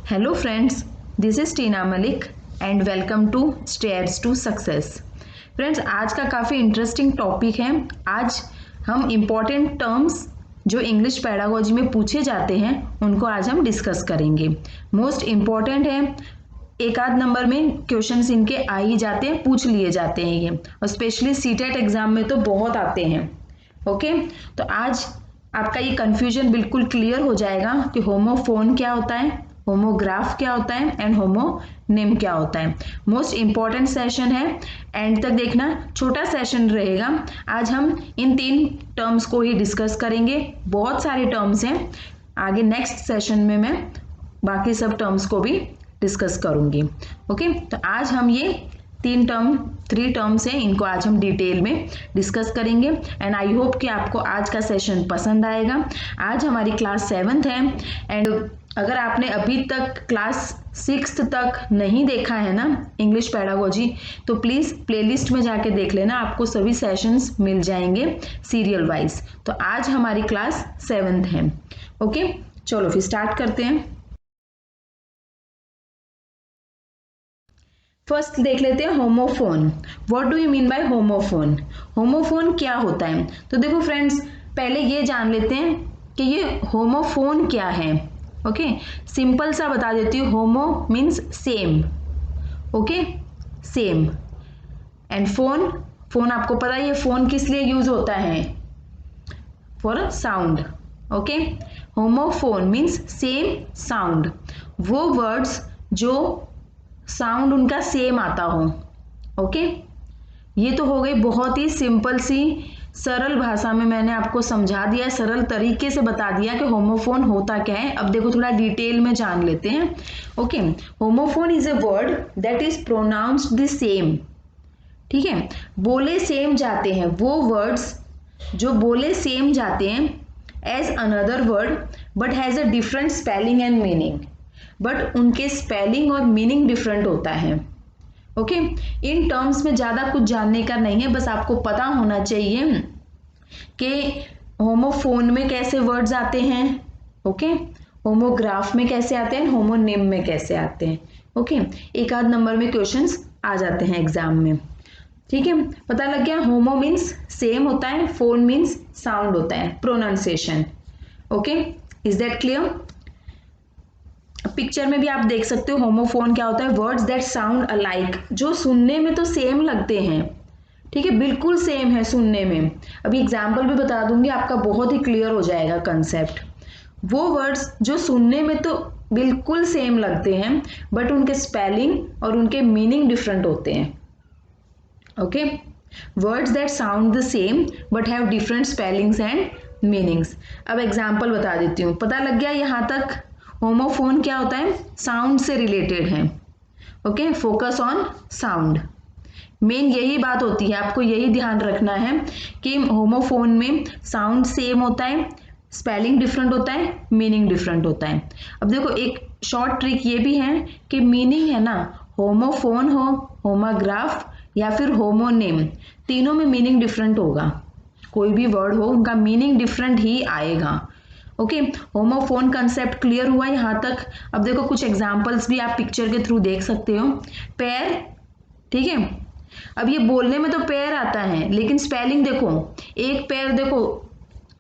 Hello friends, this is Tina Malik and welcome to stairs to success. Friends, आज का काफ़ी interesting topic है। आज हम इम्पॉर्टेंट टर्म्स जो इंग्लिश पेडागोजी में पूछे जाते हैं उनको आज हम डिस्कस करेंगे। मोस्ट इम्पॉर्टेंट है, एक आध नंबर में क्वेश्चंस इनके आ ही जाते हैं, पूछ लिए जाते हैं ये, और स्पेशली सीटेट एग्जाम में तो बहुत आते हैं। ओके, तो आज आपका ये कंफ्यूजन बिल्कुल क्लियर हो जाएगा कि होमोफोन क्या होता है, होमोग्राफ क्या होता है एंड होमोनिम क्या होता है। मोस्ट इंपॉर्टेंट सेशन है, एंड तक देखना, छोटा सेशन रहेगा। आज हम इन 3 टर्म्स को ही डिस्कस करेंगे। बहुत सारे टर्म्स हैं, आगे नेक्स्ट सेशन में मैं बाकी सब टर्म्स को भी डिस्कस करूंगी। ओके, तो आज हम ये 3 टर्म्स हैं, इनको आज हम डिटेल में डिस्कस करेंगे एंड आई होप कि आपको आज का सेशन पसंद आएगा। आज हमारी क्लास 7th है, एंड अगर आपने अभी तक क्लास 6th तक नहीं देखा है ना इंग्लिश पेडागोजी, तो प्लीज़ प्लेलिस्ट में जाके देख लेना, आपको सभी सेशंस मिल जाएंगे सीरियल वाइज। तो आज हमारी क्लास 7th है। ओके, चलो फिर स्टार्ट करते हैं। फर्स्ट देख लेते हैं homophone. What do you mean by homophone? Homophone क्या होता है? तो देखो फ्रेंड्स, पहले ये जान लेते हैं कि ये होमोफोन क्या है। ओके, सिंपल सा बता देती हूँ। होमो means same, okay, same, and phone, phone आपको पता है ये फोन किस लिए यूज होता है? For sound. Okay, homophone means same sound, वो वर्ड्स जो साउंड उनका सेम आता हो। ओके, ये तो हो गई बहुत ही सिंपल सी सरल भाषा में मैंने आपको समझा दिया, सरल तरीके से बता दिया कि होमोफोन होता क्या है। अब देखो थोड़ा डिटेल में जान लेते हैं। Okay, homophone is a word that is pronounced the same. ठीक है, बोले सेम जाते हैं, वो वर्ड्स जो बोले सेम जाते हैं as another word but has a different spelling and meaning, but उनके स्पेलिंग और मीनिंग डिफरेंट होता है। ओके, इन टर्म्स में ज़्यादा कुछ जानने का नहीं है, बस आपको पता होना चाहिए कि होमोफोन में कैसे वर्ड्स आते हैं, ओके, होमोग्राफ में कैसे आते हैं, होमोनिम में कैसे आते हैं। ओके, एक आध नंबर में क्वेश्चंस आ जाते हैं एग्जाम में। ठीक है, पता लग गया। होमो मीन्स सेम होता है, फोन मीन्स साउंड होता है, pronunciation. Okay, is that clear? Picture में भी आप देख सकते हो होमोफोन क्या होता है। वर्ड्स दैट साउंड अलाइक, जो सुनने में तो सेम लगते हैं, ठीक है, बिल्कुल सेम है सुनने में। अभी एग्जाम्पल भी बता दूंगी, आपका बहुत ही क्लियर हो जाएगा कंसेप्ट। वो वर्ड्स जो सुनने में तो बिल्कुल सेम लगते हैं बट उनके स्पेलिंग और उनके मीनिंग डिफरेंट होते हैं। Okay, words that sound the same but have different spellings and meanings. अब एग्जाम्पल बता देती हूँ। पता लग गया यहाँ तक होमोफोन क्या होता है? साउंड से रिलेटेड है। Okay, focus on sound, main यही बात होती है, आपको यही ध्यान रखना है कि होमोफोन में साउंड सेम होता है, स्पेलिंग डिफरेंट होता है, मीनिंग डिफरेंट होता है। अब देखो एक शॉर्ट ट्रिक ये भी है कि मीनिंग है ना, होमोफोन हो, होमोग्राफ या फिर होमोनिम, तीनों में मीनिंग डिफरेंट होगा। कोई भी वर्ड हो उनका मीनिंग डिफरेंट ही आएगा। ओके, होमोफोन कंसेप्ट क्लियर हुआ यहाँ तक। अब देखो कुछ एग्जांपल्स भी आप पिक्चर के थ्रू देख सकते हो। पैर, ठीक है, अब ये बोलने में तो पैर आता है लेकिन स्पेलिंग देखो, एक पैर देखो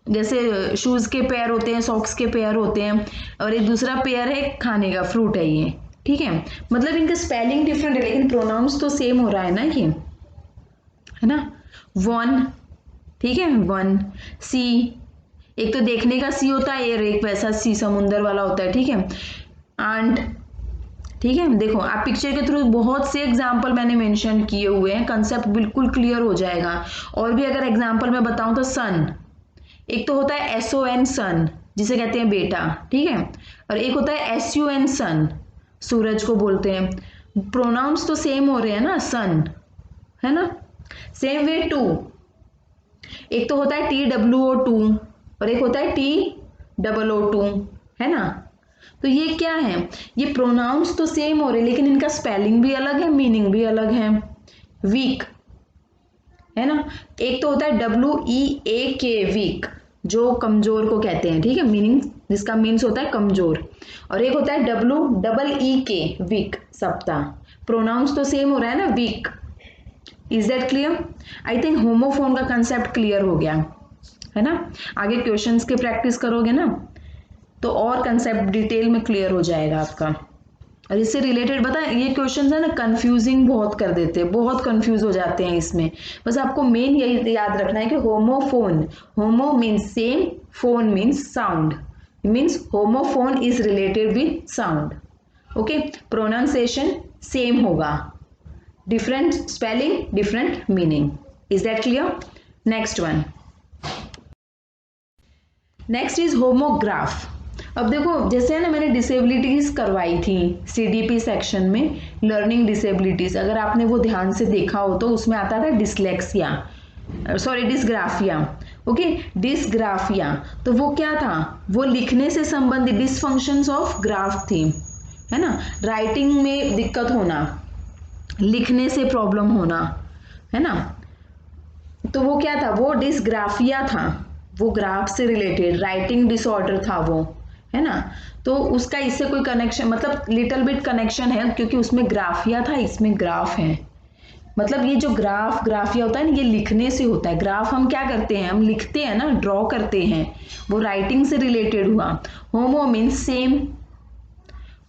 जैसे शूज के पैर होते हैं, सॉक्स के पैर होते हैं, और एक दूसरा पैर है खाने का, फ्रूट है ये, ठीक है, मतलब इनका स्पेलिंग डिफरेंट है लेकिन प्रोनाउंस तो सेम हो रहा है ना, ये है ना। वन, ठीक है, वन। सी, एक तो देखने का सी होता है और एक वैसा सी समुंदर वाला होता है, ठीक है। आंट, ठीक है, देखो आप पिक्चर के थ्रू बहुत से एग्जाम्पल मैंने मेंशन किए हुए हैं, कंसेप्ट बिल्कुल क्लियर हो जाएगा। और भी अगर एग्जाम्पल मैं बताऊं तो सन, एक तो होता है SON सन, जिसे कहते हैं बेटा, ठीक है, और एक होता है SUN सन, सूरज को बोलते हैं। प्रोनाउंस तो सेम हो रहे हैं ना, सन, है ना। सेम वे टू, एक तो होता है TWO2 और एक होता है TOO2, है ना। तो ये क्या है? ये प्रोनाउंस तो सेम हो रहे लेकिन इनका स्पेलिंग भी अलग है, मीनिंग भी अलग है। वीक, है ना, एक तो होता है WEAK वीक, जो कमजोर को कहते हैं, ठीक है, मीनिंग जिसका मीन्स होता है कमजोर। और एक होता है WEEK वीक, सप्ताह। प्रोनाउंस तो सेम हो रहा है ना, week. Is that clear? I think homophone का कंसेप्ट क्लियर हो गया है ना। आगे क्वेश्चंस के प्रैक्टिस करोगे ना तो और कंसेप्ट डिटेल में क्लियर हो जाएगा आपका। और इससे रिलेटेड बता, ये क्वेश्चंस है ना कंफ्यूजिंग बहुत कर देते हैं, बहुत कंफ्यूज हो जाते हैं इसमें। बस आपको मेन यही याद रखना है कि homophone, homo means same, phone means sound, means homophone is related with sound. Okay, pronunciation same होगा, different spelling, different meaning. Is that clear? Next one, next is homograph. अब देखो जैसे है ना मैंने डिसेबिलिटीज करवाई थी CDP सेक्शन में, लर्निंग डिसेबिलिटीज, अगर आपने वो ध्यान से देखा हो तो उसमें आता था dyslexia, sorry dysgraphia. Okay, dysgraphia तो वो क्या था, वो लिखने से संबंधित डिसफंक्शंस ऑफ ग्राफ थी, है ना। राइटिंग में दिक्कत होना, लिखने से प्रॉब्लम होना, है ना। तो वो क्या था, वो डिसग्राफिया था, वो ग्राफ से रिलेटेड राइटिंग डिसऑर्डर था वो, है ना। तो उसका इससे कोई कनेक्शन, मतलब लिटिल बिट कनेक्शन है, क्योंकि उसमें ग्राफिया था, इसमें ग्राफ है। मतलब ये जो ग्राफिया होता है ना, ये लिखने से होता है। ग्राफ हम क्या करते हैं, हम लिखते हैं ना, ड्रॉ करते हैं, वो राइटिंग से रिलेटेड हुआ। होमो मीन्स सेम,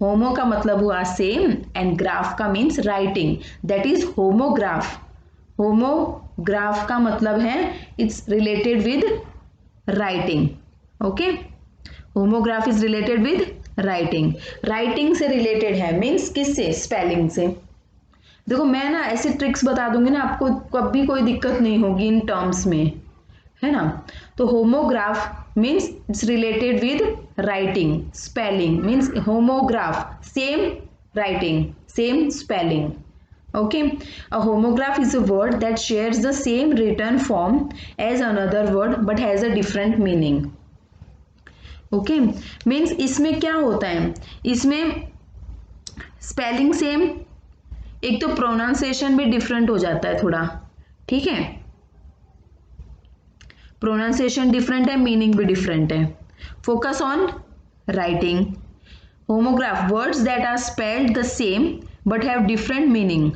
होमो का मतलब हुआ सेम, एंड ग्राफ का means writing, that is homograph. Homograph का मतलब है it's related with writing. Okay, homograph is related with writing, writing से रिलेटेड है, मीन्स किससे, स्पेलिंग से। देखो मैं ना ऐसे ट्रिक्स बता दूंगी ना, आपको कभी कोई दिक्कत नहीं होगी इन टर्म्स में, है ना। तो homograph means it's related with writing, spelling means homograph same writing, same spelling. Okay, a homograph is a word that shares the same written form as another word but has a different meaning. Okay, means इसमें क्या होता है, इसमें spelling same, एक तो pronunciation भी different हो जाता है थोड़ा, ठीक है, प्रोनाउंसिएशन डिफरेंट है, मीनिंग भी डिफरेंट है। Focus on writing. Homograph, words that are spelled the same but have different meaning.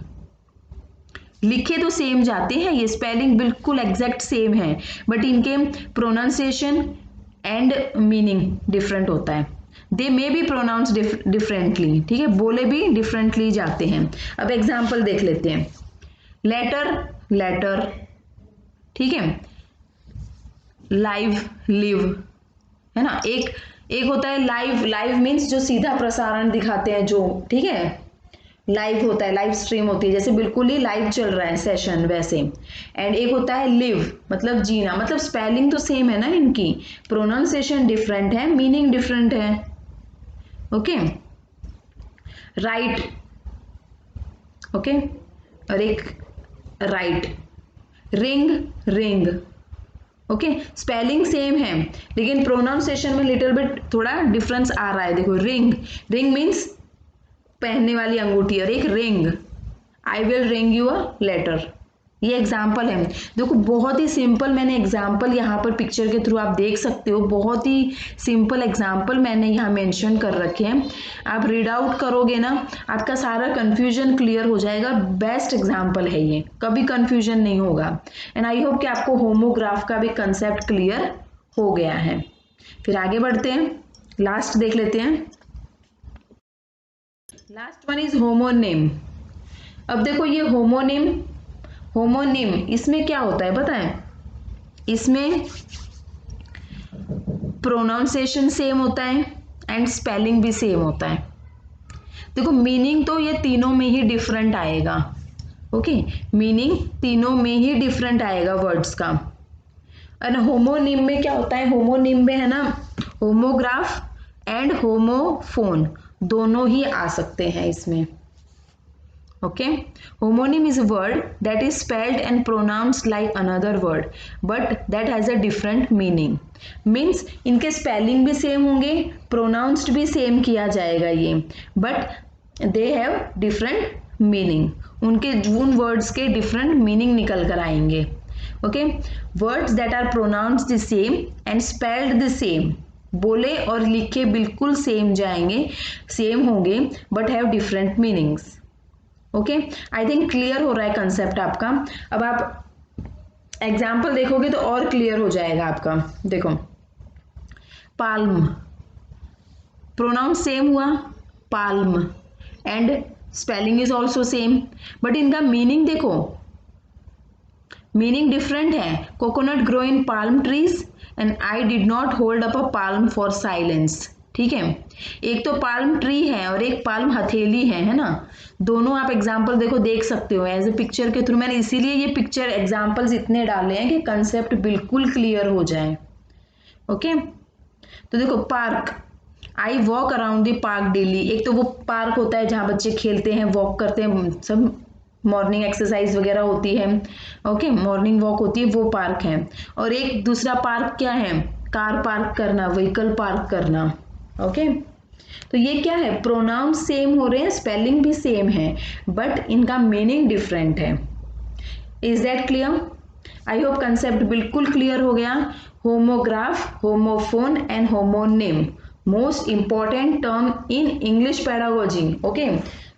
लिखे तो सेम जाते हैं, ये स्पेलिंग बिल्कुल एग्जैक्ट सेम है, बट इनके प्रोनाउंसिएशन एंड मीनिंग डिफरेंट होता है। They may be pronounce differently, ठीक है, बोले भी डिफरेंटली जाते हैं। अब एग्जाम्पल देख लेते हैं। लेटर, लेटर, ठीक है, लाइव, लिव, है ना। एक होता है लाइव, लाइव मीन्स जो सीधा प्रसारण दिखाते हैं जो, ठीक है, लाइव होता है, लाइव स्ट्रीम होती है, जैसे बिल्कुल ही लाइव चल रहा है सेशन वैसे। एंड एक होता है लिव, मतलब जीना, मतलब स्पेलिंग तो सेम है ना इनकी, प्रोनाउंसिएशन डिफरेंट है, मीनिंग डिफरेंट है। ओके, राइट, ओके, और एक right, ring, ring, okay, spelling same है लेकिन प्रोनाउंसिएशन में लिटिल बिट थोड़ा डिफरेंस आ रहा है। देखो रिंग, रिंग मीन्स पहनने वाली अंगूठी, और एक ring, I will ring you a letter, ये एग्जाम्पल है। देखो बहुत ही सिंपल, मैंने एग्जाम्पल यहाँ पर पिक्चर के थ्रू आप देख सकते हो, बहुत ही सिंपल एग्जाम्पल मैंने यहाँ मेंशन कर रखे हैं। आप रीड आउट करोगे ना, आपका सारा कंफ्यूजन क्लियर हो जाएगा। बेस्ट एग्जाम्पल है ये, कभी कंफ्यूजन नहीं होगा। एंड आई होप कि आपको होमोग्राफ का भी कंसेप्ट क्लियर हो गया है। फिर आगे बढ़ते हैं, लास्ट देख लेते हैं। Last one is homonym. अब देखो ये होमोनिम, होमोनिम इसमें क्या होता है पता है, इसमें प्रोनाउंसिएशन सेम होता है एंड स्पेलिंग भी सेम होता है। देखो मीनिंग तो ये तीनों में ही डिफरेंट आएगा। ओके, मीनिंग तीनों में ही डिफरेंट आएगा वर्ड्स का। और होमोनिम में क्या होता है, होमोनिम में है ना होमोग्राफ एंड होमोफोन दोनों ही आ सकते हैं इसमें। Okay, homonym is a word that is spelled and pronounced like another word but that has a different meaning. Means इनके स्पेलिंग भी सेम होंगे, प्रोनाउंस्ड भी सेम किया जाएगा ये, but they have different meaning. उनके उन वर्ड्स के डिफरेंट मीनिंग निकल कर आएंगे। Okay, words that are pronounced the same and spelled the same, बोले और लिखे बिल्कुल सेम जाएंगे, सेम होंगे, but have different meanings. Okay, I think clear हो रहा है कंसेप्ट आपका। अब आप एग्जाम्पल देखोगे तो और क्लियर हो जाएगा आपका। देखो, पाल्म, प्रोनाउंस सेम हुआ palm, and spelling is also same, but इनका मीनिंग देखो, मीनिंग डिफरेंट है। Coconut grow in palm trees and I did not hold up a palm for silence. ठीक है, एक तो पाल्म ट्री है और एक पाल्म हथेली है ना। दोनों आप एग्जाम्पल देखो, देख सकते हो एज ए पिक्चर के थ्रू। मैंने इसीलिए ये पिक्चर एग्जाम्पल्स इतने डाले हैं कि कंसेप्ट बिल्कुल क्लियर हो जाए। ओके, तो देखो park, I walk around the park daily. एक तो वो पार्क होता है जहाँ बच्चे खेलते हैं, वॉक करते हैं, सब मॉर्निंग एक्सरसाइज वगैरह होती है। ओके, मॉर्निंग वॉक होती है, वो पार्क है। और एक दूसरा पार्क क्या है, कार पार्क करना, व्हीकल पार्क करना। ओके, तो ये क्या है, प्रोनाउन सेम हो रहे हैं, स्पेलिंग भी सेम है, बट इनका मीनिंग डिफरेंट है। Is that clear? I hope concept बिल्कुल क्लियर हो गया। Homograph, homophone and homonym, most important term in English pedagogy. Okay,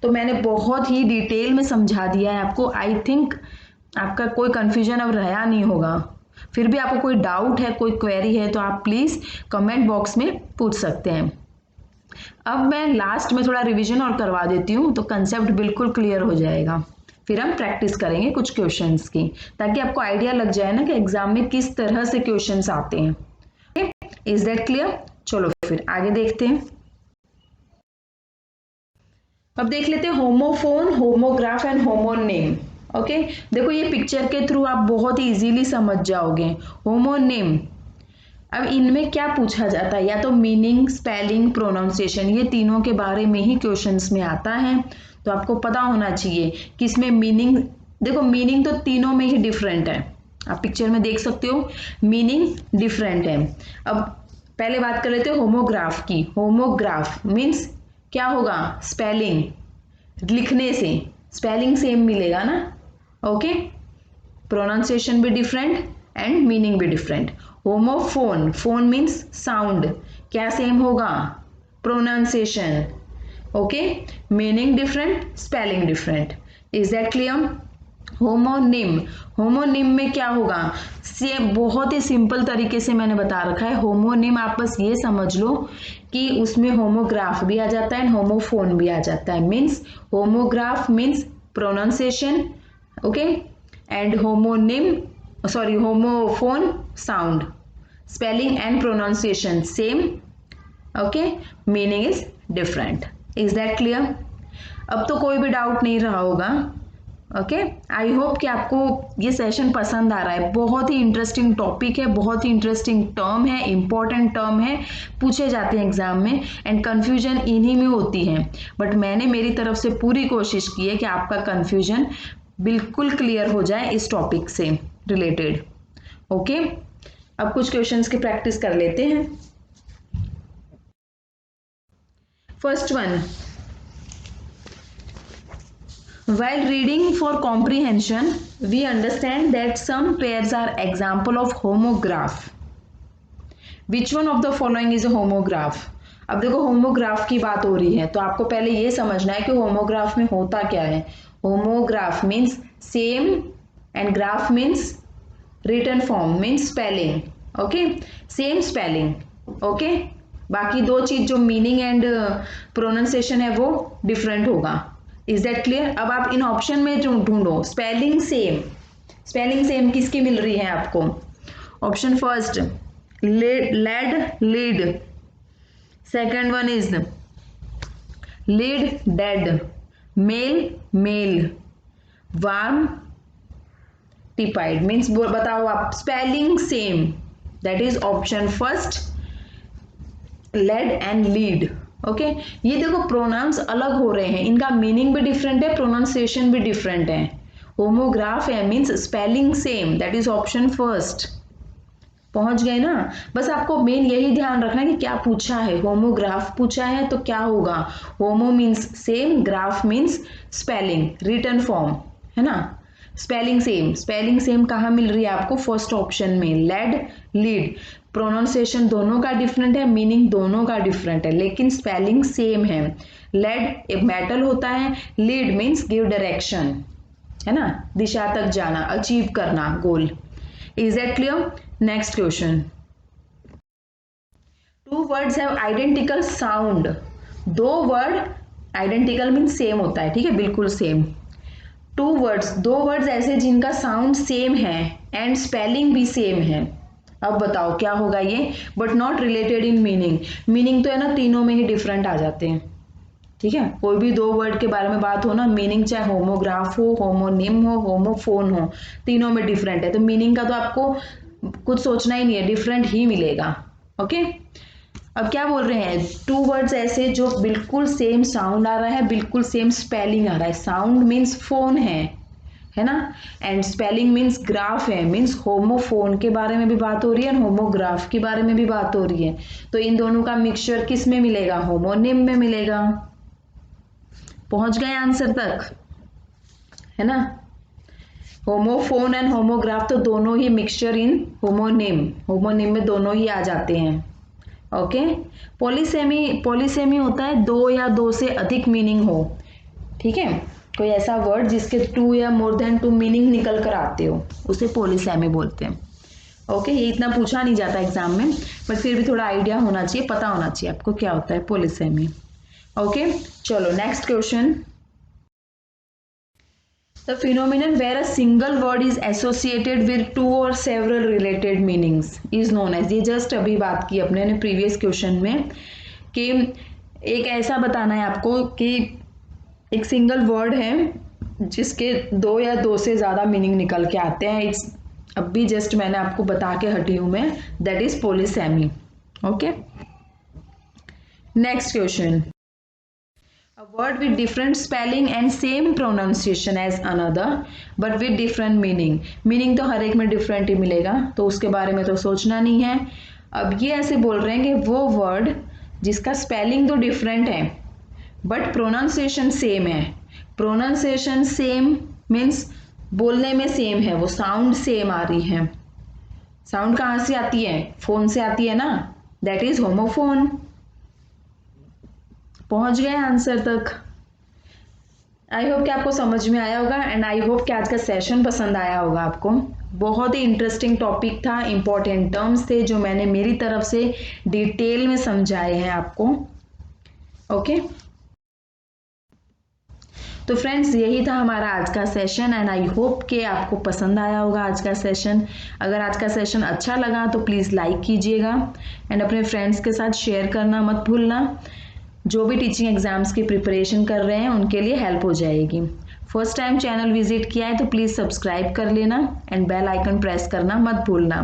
तो मैंने बहुत ही डिटेल में समझा दिया है आपको। आई थिंक आपका कोई कंफ्यूजन अब रहा नहीं होगा। फिर भी आपको कोई डाउट है, कोई क्वेरी है, तो आप प्लीज कमेंट बॉक्स में पूछ सकते हैं। अब मैं लास्ट में थोड़ा रिवीजन और करवा देती हूँ, तो कंसेप्ट बिल्कुल क्लियर हो जाएगा। फिर हम प्रैक्टिस करेंगे कुछ क्वेश्चंस की, ताकि आपको आइडिया लग जाए ना कि एग्जाम में किस तरह से क्वेश्चंस आते हैं। Is that clear? चलो फिर आगे देखते हैं। अब देख लेते हैं homophone, homograph and homonym. Okay, देखो ये पिक्चर के थ्रू आप बहुत ही इजीली समझ जाओगे। होमोनिम, अब इनमें क्या पूछा जाता है, या तो मीनिंग, स्पेलिंग, प्रोनाउंसिएशन, ये तीनों के बारे में ही क्वेश्चंस में आता है। तो आपको पता होना चाहिए कि इसमें मीनिंग, देखो मीनिंग तो तीनों में ही डिफरेंट है, आप पिक्चर में देख सकते हो, मीनिंग डिफरेंट है। अब पहले बात कर लेते हैं होमोग्राफ की। होमोग्राफ मीन्स क्या होगा, स्पेलिंग, लिखने से स्पेलिंग सेम मिलेगा ना। ओके, प्रोनाउंसिएशन भी डिफरेंट एंड मीनिंग भी different. Homophone, phone means sound, क्या सेम होगा, pronunciation. Okay, meaning different, spelling different. Is that clear? Homonym, homonym में क्या होगा, सेम, बहुत ही सिंपल तरीके से मैंने बता रखा है। होमोनिम आप बस ये समझ लो कि उसमें होमोग्राफ भी आ जाता है एंड होमोफोन भी आ जाता है। Means homograph means pronunciation, okay, and homonym, sorry, homophone sound, spelling and pronunciation same, okay, meaning is different. Is that clear? अब तो कोई भी डाउट नहीं रहा होगा। ओके, आई होप कि आपको ये सेशन पसंद आ रहा है। बहुत ही इंटरेस्टिंग टॉपिक है, बहुत ही इंटरेस्टिंग टर्म है, इंपॉर्टेंट टर्म है, पूछे जाते हैं एग्जाम में, एंड कंफ्यूजन इन्हीं में होती है। बट मैंने मेरी तरफ से पूरी कोशिश की है कि आपका कंफ्यूजन बिल्कुल क्लियर हो जाए इस टॉपिक से रिलेटेड। ओके, अब कुछ क्वेश्चंस की प्रैक्टिस कर लेते हैं। First one, while reading for comprehension we understand that some pairs are example of homograph. Which one of the following is a homograph? अब देखो होमोग्राफ की बात हो रही है, तो आपको पहले ये समझना है कि होमोग्राफ में होता क्या है। Homograph means same and graph means written form, means spelling. Okay, same spelling. Okay, बाकी दो चीज जो मीनिंग एंड प्रोनाउंसिएशन है वो डिफरेंट होगा। Is that clear? अब आप इन ऑप्शन में ढूंढो स्पेलिंग सेम। स्पेलिंग सेम किसकी मिल रही है आपको? Option first led, lead. Second one is lead, dead. Male, mail. Warm, tepid. Means बताओ आप, spelling same, that is option first, led and lead. Okay, ये देखो प्रोनाउंस अलग हो रहे हैं, इनका मीनिंग भी डिफरेंट है, प्रोनाउंसिएशन भी डिफरेंट है। होमोग्राफ है means spelling same, that is option first. पहुंच गए ना? बस आपको मेन यही ध्यान रखना है कि क्या पूछा है। होमोग्राफ पूछा है तो क्या होगा, homo means same, graph means spelling, written form, है ना। स्पेलिंग सेम कहाँ मिल रही है आपको? फर्स्ट ऑप्शन में, लेड, लीड। प्रोनाउंसिएशन दोनों का डिफरेंट है, मीनिंग दोनों का डिफरेंट है, लेकिन स्पेलिंग सेम है। लेड एक मेटल होता है, लीड मीन्स गिव डायरेक्शन, है ना, दिशा तक जाना, अचीव करना goal. Is that clear? Next question. Two words have identical sound. दो वर्ड, आइडेंटिकल मीन्स सेम होता है, ठीक है, बिल्कुल सेम। दो वर्ड्स ऐसे जिनका साउंड सेम है एंड स्पेलिंग भी सेम है। अब बताओ क्या होगा ये? But not related in meaning. Meaning तो है ना, तीनों में ही डिफरेंट आ जाते हैं, ठीक है। कोई भी दो वर्ड के बारे में बात हो ना, मीनिंग चाहे होमोग्राफ हो, होमोनिम हो, होमोफोन हो, तीनों में डिफरेंट है। तो मीनिंग का तो आपको कुछ सोचना ही नहीं है, डिफरेंट ही मिलेगा। ओके, अब क्या बोल रहे हैं? टू वर्ड्स ऐसे जो बिल्कुल सेम साउंड आ रहा है, बिल्कुल सेम स्पेलिंग आ रहा है। साउंड मीन्स फोन है ना, एंड स्पेलिंग मीन्स ग्राफ है, मीन्स होमोफोन के बारे में भी बात हो रही है, होमोग्राफ के बारे में भी बात हो रही है। तो इन दोनों का मिक्सचर किस में मिलेगा? होमोनिम में मिलेगा। पहुंच गए आंसर तक, है ना। होमोफोन एंड होमोग्राफ तो दोनों ही मिक्सचर इन होमोनिम में दोनों ही आ जाते हैं। ओके, पॉलीसेमी होता है दो या दो से अधिक मीनिंग हो, ठीक है। कोई ऐसा वर्ड जिसके टू या मोर देन टू मीनिंग निकल कर आते हो, उसे पॉलीसेमी बोलते हैं। ओके, ये इतना पूछा नहीं जाता एग्जाम में, बट फिर भी थोड़ा आइडिया होना चाहिए, पता होना चाहिए आपको क्या होता है पॉलीसेमी। ओके, चलो next question. The phenomenon where a single word is associated with two or several related meanings is known as, ये जस्ट अभी बात की अपने ने प्रीवियस क्वेश्चन में, कि एक ऐसा बताना है आपको कि एक सिंगल वर्ड है जिसके दो या दो से ज़्यादा मीनिंग निकल के आते हैं। इट्स अभी जस्ट मैंने आपको बता के हटी हूँ मैं, that is polysemy. Okay, next question. A word with different spelling and same pronunciation as another but with different meaning. Meaning तो हर एक में डिफरेंट ही मिलेगा, तो उसके बारे में तो सोचना नहीं है। अब ये ऐसे बोल रहे हैं कि वो वर्ड जिसका स्पेलिंग तो डिफरेंट है बट प्रोनाउंसिएशन सेम है। प्रोनाउंसिएशन सेम मीन्स बोलने में सेम है, वो साउंड सेम आ रही है। साउंड कहाँ से आती है? फोन से आती है ना, दैट इज होमोफोन। पहुंच गए आंसर तक। आई होप कि आपको समझ में आया होगा एंड आई होप कि आज का सेशन पसंद आया होगा आपको। बहुत ही इंटरेस्टिंग टॉपिक था, इंपॉर्टेंट टर्म्स थे जो मैंने मेरी तरफ से डिटेल में समझाए हैं आपको। ओके, तो फ्रेंड्स यही था हमारा आज का सेशन एंड आई होप कि आपको पसंद आया होगा आज का सेशन। अगर आज का सेशन अच्छा लगा तो प्लीज़ लाइक कीजिएगा एंड अपने फ्रेंड्स के साथ शेयर करना मत भूलना। जो भी टीचिंग एग्जाम्स की प्रिपरेशन कर रहे हैं उनके लिए हेल्प हो जाएगी। फर्स्ट टाइम चैनल विजिट किया है तो प्लीज़ सब्सक्राइब कर लेना एंड बेल आइकन प्रेस करना मत भूलना,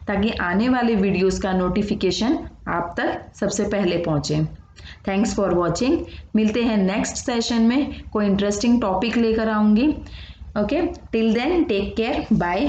ताकि आने वाले वीडियोस का नोटिफिकेशन आप तक सबसे पहले पहुंचे। Thanks for watching. मिलते हैं नेक्स्ट सेशन में, कोई इंटरेस्टिंग टॉपिक लेकर आऊँगी। Okay, till then take care, bye.